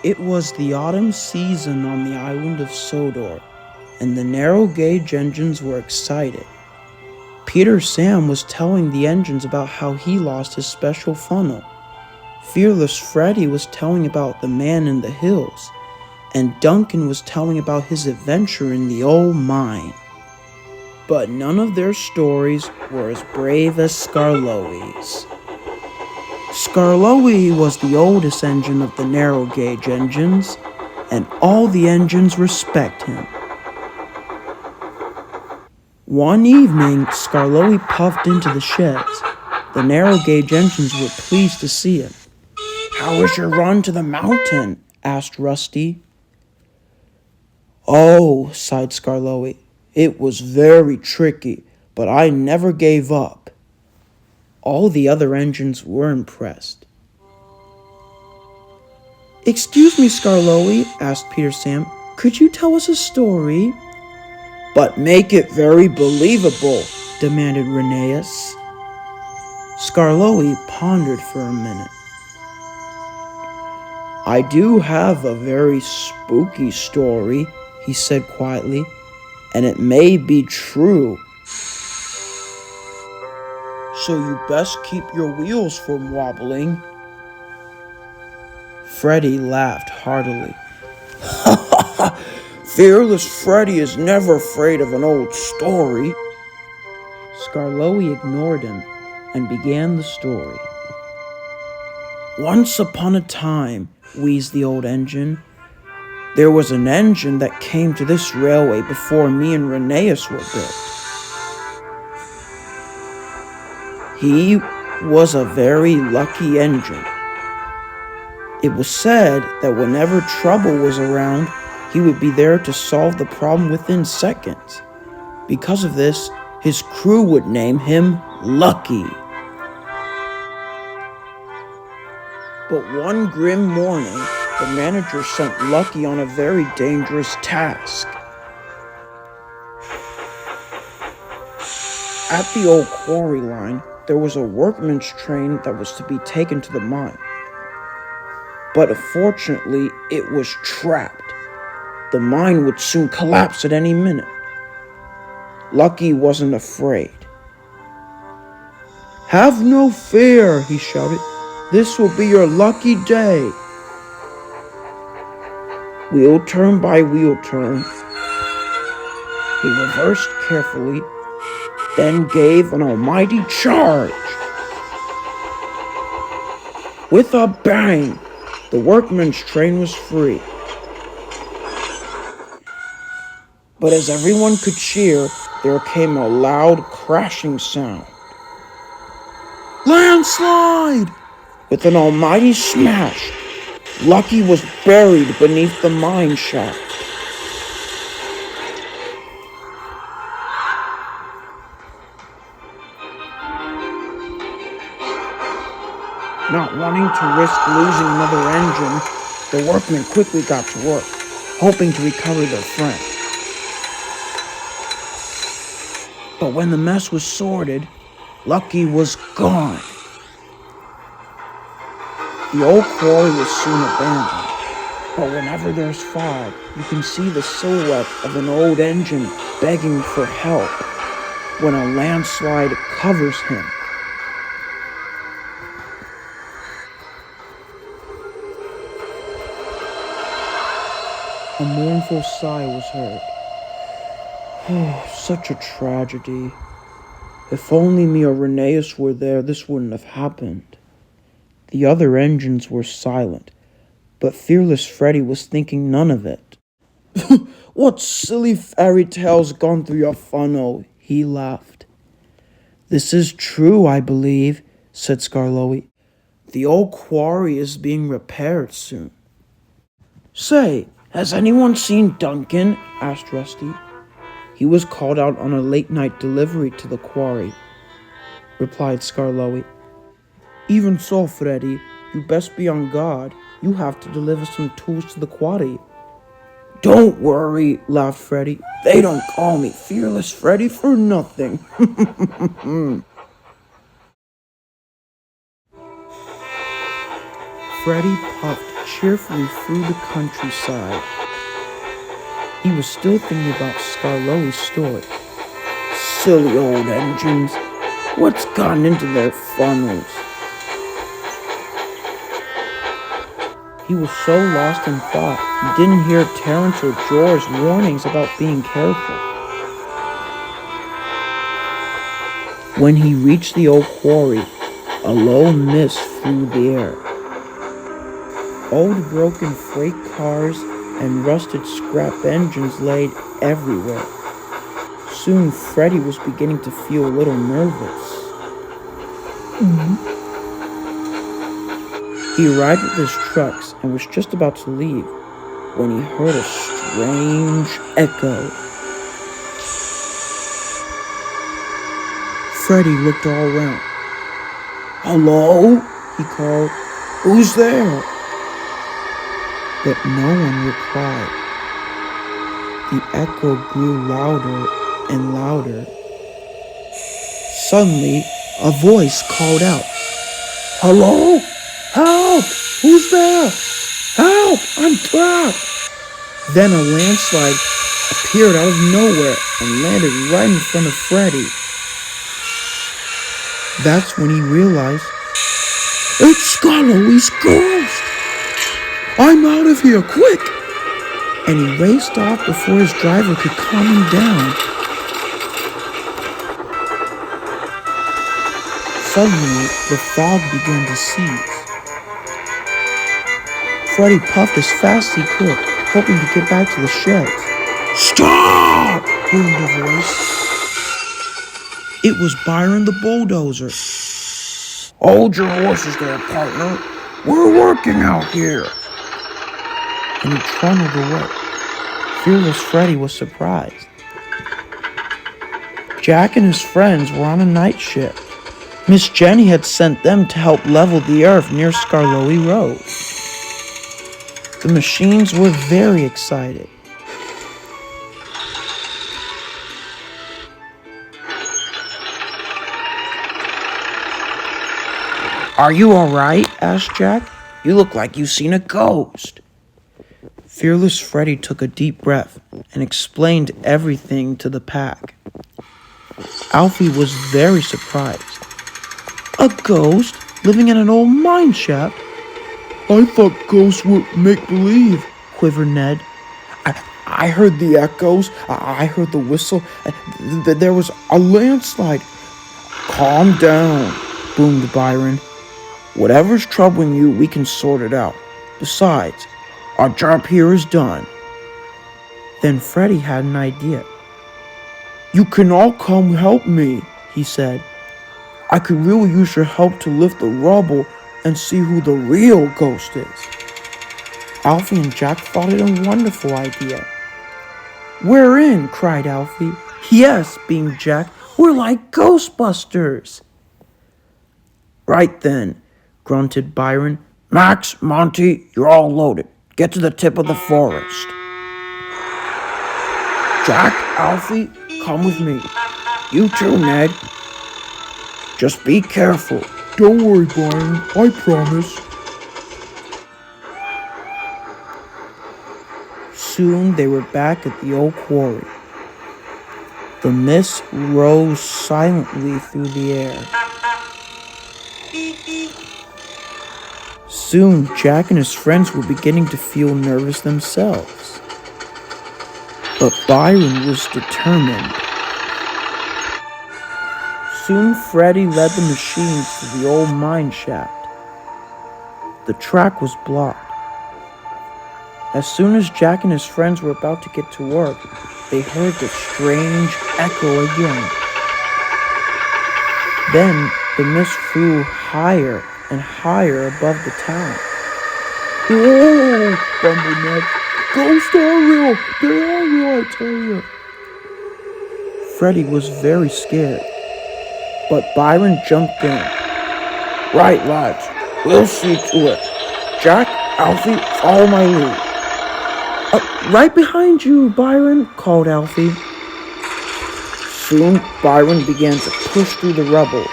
It was the autumn season on the island of Sodor, and the narrow-gauge engines were excited. Peter Sam was telling the engines about how he lost his special funnel. Fearless Freddy was telling about the man in the hills, and Duncan was telling about his adventure in the old mine. But none of their stories were as brave as Skarloey's. Skarloey was the oldest engine of the narrow-gauge engines, and all the engines respect him. One evening, Skarloey puffed into the sheds. The narrow-gauge engines were pleased to see him. "How was your run to the mountain?" asked Rusty. "Oh," sighed Skarloey, "it was very tricky, but I never gave up." All the other engines were impressed. "Excuse me, Skarloey," asked Peter Sam, "could you tell us a story?" "But make it very believable," demanded Rheneas. Skarloey pondered for a minute. "I do have a very spooky story," he said quietly, "and it may be true. So you best keep your wheels from wobbling." Freddy laughed heartily. "Fearless Freddy is never afraid of an old story." Skarloey ignored him and began the story. "Once upon a time," wheezed the old engine, "there was an engine that came to this railway before me and Rheneas were built. He was a very lucky engine. It was said that whenever trouble was around, he would be there to solve the problem within seconds. Because of this, his crew would name him Lucky. But one grim morning, the manager sent Lucky on a very dangerous task. At the Old Quarry line, there was a workman's train that was to be taken to the mine. But unfortunately, it was trapped. The mine would soon collapse at any minute. Lucky wasn't afraid. "Have no fear," he shouted. "This will be your lucky day." Wheel turn by wheel turn, he reversed carefully, then gave an almighty charge. With a bang, the workman's train was free. But as everyone could cheer, there came a loud crashing sound. Landslide! With an almighty smash, Lucky was buried beneath the mine shaft. Not wanting to risk losing another engine, the workmen quickly got to work, hoping to recover their friend. But when the mess was sorted, Lucky was gone. The old quarry was soon abandoned, but whenever there's fog, you can see the silhouette of an old engine begging for help when a landslide covers him. A mournful sigh was heard. Oh, such a tragedy. If only me or Rheneas were there, this wouldn't have happened. The other engines were silent, but Fearless Freddy was thinking none of it. What silly fairy tale's gone through your funnel? He laughed. This is true, I believe, said Skarloey. The old quarry is being repaired soon. Say, has anyone seen Duncan? Asked Rusty. He was called out on a late-night delivery to the quarry, replied Skarloey. Even so, Freddy, you best be on guard. You have to deliver some tools to the quarry. Don't worry, laughed Freddy. They don't call me Fearless Freddy for nothing. Freddy puffed cheerfully through the countryside. He was still thinking about Skarloey's story. Silly old engines. What's gotten into their funnels? He was so lost in thought, he didn't hear Terrence or George's warnings about being careful. When he reached the Old Quarry, a low mist filled the air. Old broken freight cars and rusted scrap engines laid everywhere. Soon Freddy was beginning to feel a little nervous. He arrived at his trucks and was just about to leave when he heard a strange echo. Freddy looked all around. "Hello?" he called. "Who's there?" But no one replied. The echo grew louder and louder. Suddenly, a voice called out, "Hello? Help! Who's there? Help! I'm trapped!" Then a landslide appeared out of nowhere and landed right in front of Freddy. That's when he realized, "It's Skarloey's ghost! I'm out of here, quick!" And he raced off before his driver could calm him down. Suddenly, the fog began to cease. Freddy puffed as fast as he could, hoping to get back to the sheds. "Stop!" boomed a voice. It was Byron the bulldozer. "Hold your horses there, partner. We're working out here." And he trundled away. Fearless Freddy was surprised. Jack and his friends were on a night shift. Miss Jenny had sent them to help level the earth near Skarloey Road. The machines were very excited. "Are you all right?" asked Jack. "You look like you've seen a ghost." Fearless Freddy took a deep breath and explained everything to the pack. Alfie was very surprised. "A ghost living in an old mine shaft? I thought ghosts were make-believe," quivered Ned. I heard the echoes, I heard the whistle, there was a landslide." "Calm down," boomed Byron. "Whatever's troubling you, we can sort it out. Besides, our job here is done." Then Freddy had an idea. "You can all come help me," he said. "I could really use your help to lift the rubble and see who the real ghost is." Alfie and Jack thought it a wonderful idea. "We're in!" cried Alfie. "Yes," beamed Jack. "We're like Ghostbusters!" "Right then," grunted Byron. "Max, Monty, you're all loaded. Get to the tip of the forest." "Jack, Alfie, come with me. You too, Ned. Just be careful." "Don't worry, Byron. I promise." Soon they were back at the Old Quarry. The mist rose silently through the air. Soon Jack and his friends were beginning to feel nervous themselves. But Byron was determined. Soon Freddy led the machines to the old mine shaft. The track was blocked. As soon as Jack and his friends were about to get to work, they heard the strange echo again. Then the mist flew higher and higher above the town. "Oh!" bumbled Ned. "Ghosts are real! They are real, I tell you!" Freddy was very scared. But Byron jumped in. "Right, lads. We'll see to it. Jack, Alfie, follow my lead." "Right behind you, Byron," called Alfie. Soon Byron began to push through the rubble.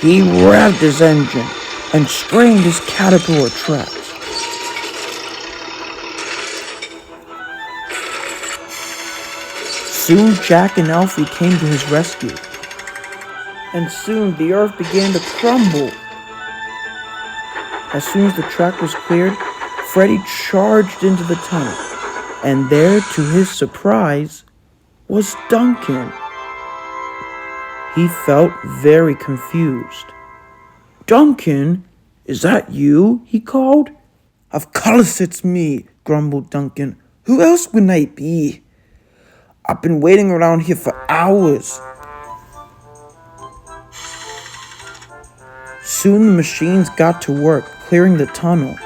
He revved his engine and strained his caterpillar tracks. Soon Jack and Elfie came to his rescue, and soon the earth began to crumble. As soon as the track was cleared, Freddy charged into the tunnel, and there, to his surprise, was Duncan. He felt very confused. "Duncan, is that you?" he called. "Of course it's me," grumbled Duncan. "Who else would I be? I've been waiting around here for hours." Soon the machines got to work clearing the tunnel.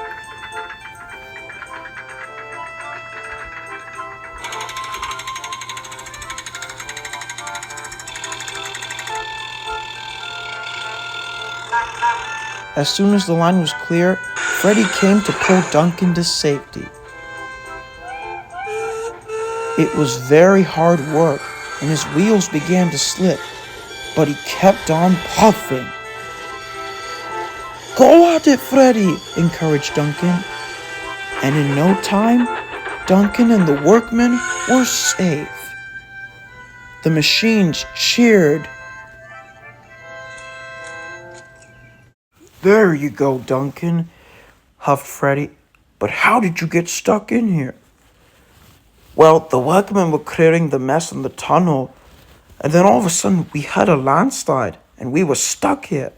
As soon as the line was clear, Freddy came to pull Duncan to safety. It was very hard work, and his wheels began to slip, but he kept on puffing. "Go at it, Freddy," encouraged Duncan. And in no time, Duncan and the workmen were safe. The machines cheered. "There you go, Duncan," huffed Freddy. "But how did you get stuck in here?" "Well, the workmen were clearing the mess in the tunnel, and then all of a sudden we had a landslide, and we were stuck here."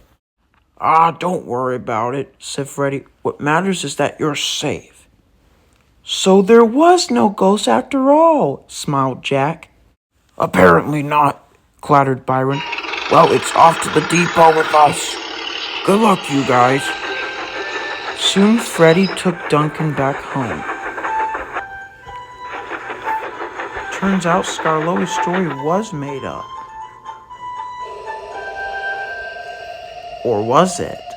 "Ah, don't worry about it," said Freddy. "What matters is that you're safe." "So there was no ghost after all," smiled Jack. "Apparently not," clattered Byron. "Well, it's off to the depot with us. Good luck, you guys." Soon Freddy took Duncan back home. Turns out Skarloey's story was made up. Or was it?